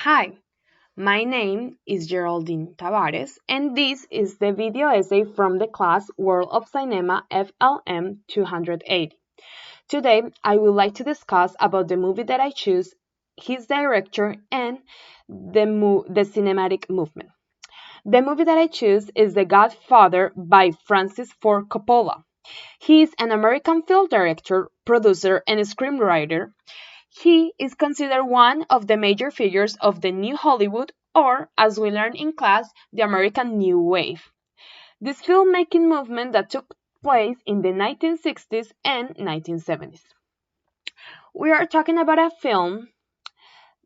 Hi, my name is Geraldine Tabares, and this is the video essay from the class World of Cinema FLM 280. Today, I would like to discuss about the movie that I choose, his director, and the cinematic movement. The movie that I choose is The Godfather by Francis Ford Coppola. He is an American film director, producer, and screenwriter. He is considered one of the major figures of the New Hollywood, or, as we learned in class, the American New Wave. This filmmaking movement that took place in the 1960s and 1970s. We are talking about a film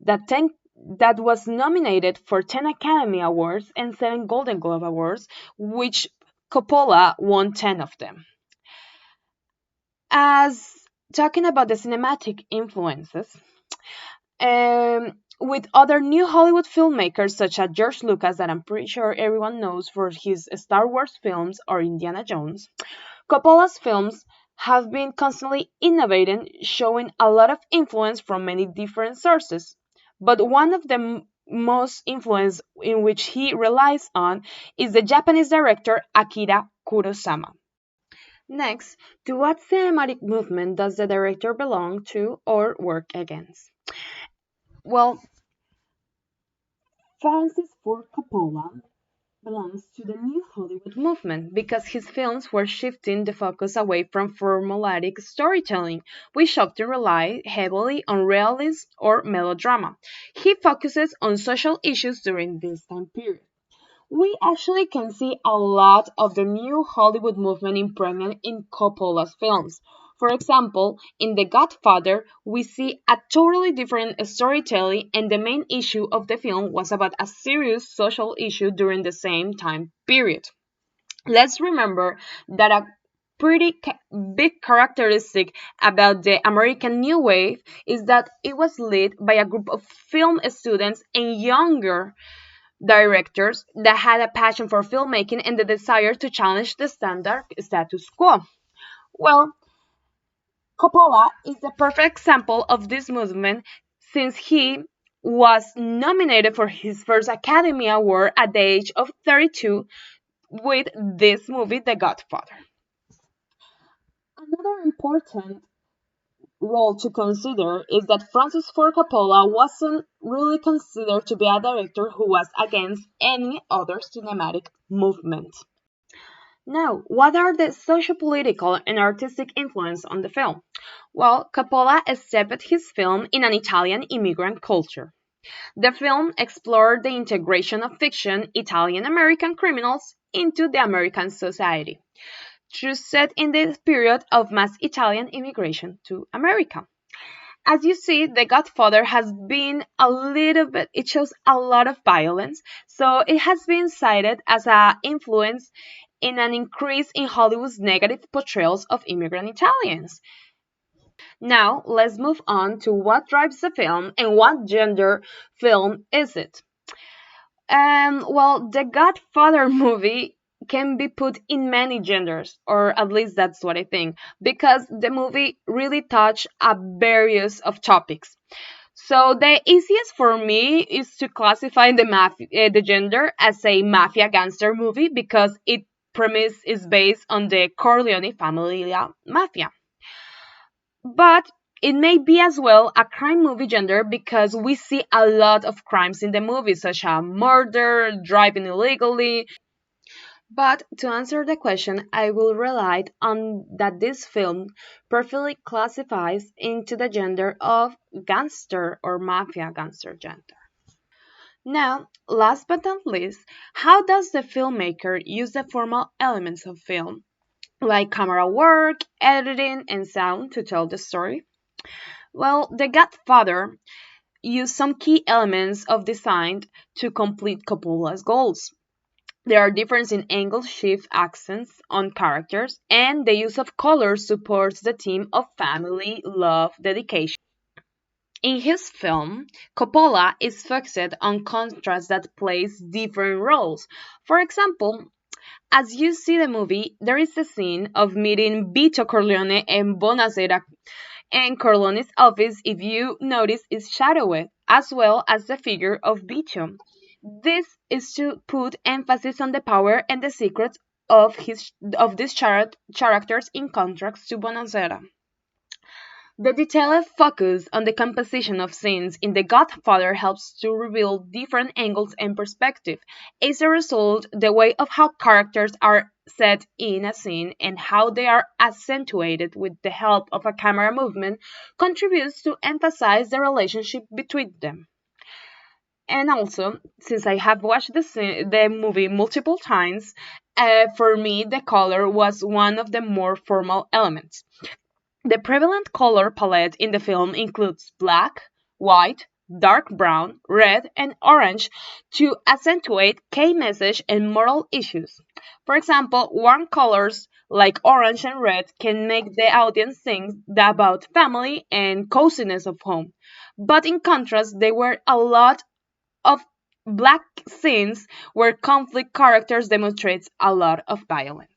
that was nominated for 10 Academy Awards and 7 Golden Globe Awards, which Coppola won 10 of them. As talking about the cinematic influences, with other new Hollywood filmmakers such as George Lucas, that I'm pretty sure everyone knows for his Star Wars films or Indiana Jones, Coppola's films have been constantly innovating, showing a lot of influence from many different sources. But one of the most influence in which he relies on is the Japanese director Akira Kurosawa. Next, to what cinematic movement does the director belong to or work against? Well, Francis Ford Coppola belongs to the New Hollywood movement because his films were shifting the focus away from formulaic storytelling, which often rely heavily on realism or melodrama. He focuses on social issues during this time period. We actually can see a lot of the New Hollywood movement impregnated in Coppola's films. For example, in The Godfather, we see a totally different storytelling, and the main issue of the film was about a serious social issue during the same time period. Let's remember that a big characteristic about the American New Wave is that it was led by a group of film students and younger directors that had a passion for filmmaking and the desire to challenge the standard status quo. Well, Coppola is the perfect example of this movement since he was nominated for his first Academy Award at the age of 32 with this movie, The Godfather. Another important role to consider is that Francis Ford Coppola wasn't really considered to be a director who was against any other cinematic movement. Now, what are the sociopolitical and artistic influence on the film? Well, Coppola steeped his film in an Italian immigrant culture. The film explored the integration of fiction Italian-American criminals into the American society, set in the period of mass Italian immigration to America. As you see, The Godfather has been a little bit, it shows a lot of violence, so it has been cited as an influence in an increase in Hollywood's negative portrayals of immigrant Italians. Now, let's move on to what drives the film and what gender film is it. Well, the Godfather movie can be put in many genders, or at least that's what I think, because the movie really touched a various of topics. So the easiest for me is to classify the gender as a mafia gangster movie because its premise is based on the Corleone family mafia. But it may be as well a crime movie gender because we see a lot of crimes in the movie, such as murder, driving illegally. But to answer the question, I will rely on that this film perfectly classifies into the gender of gangster or mafia gangster gender. Now, last but not least, how does the filmmaker use the formal elements of film, like camera work, editing, and sound to tell the story? Well, The Godfather used some key elements of design to complete Coppola's goals. There are differences in angle shift accents on characters, and the use of color supports the theme of family, love, dedication. In his film, Coppola is focused on contrast that plays different roles. For example, as you see the movie, there is a scene of meeting Vito Corleone and Bonacera And Corleone's office, if you notice, is shadowed, as well as the figure of Bichon. This is to put emphasis on the power and the secrets of these characters in contrast to Bonanzera. The detailed focus on the composition of scenes in The Godfather helps to reveal different angles and perspective. As a result, the way of how characters are set in a scene and how they are accentuated with the help of a camera movement contributes to emphasize the relationship between them. And also, since I have watched the movie multiple times, for me the color was one of the more formal elements. The prevalent color palette in the film includes black, white, dark brown, red, and orange to accentuate key message and moral issues. For example, warm colors like orange and red can make the audience think about family and coziness of home. But in contrast, there were a lot of black scenes where conflict characters demonstrates a lot of violence.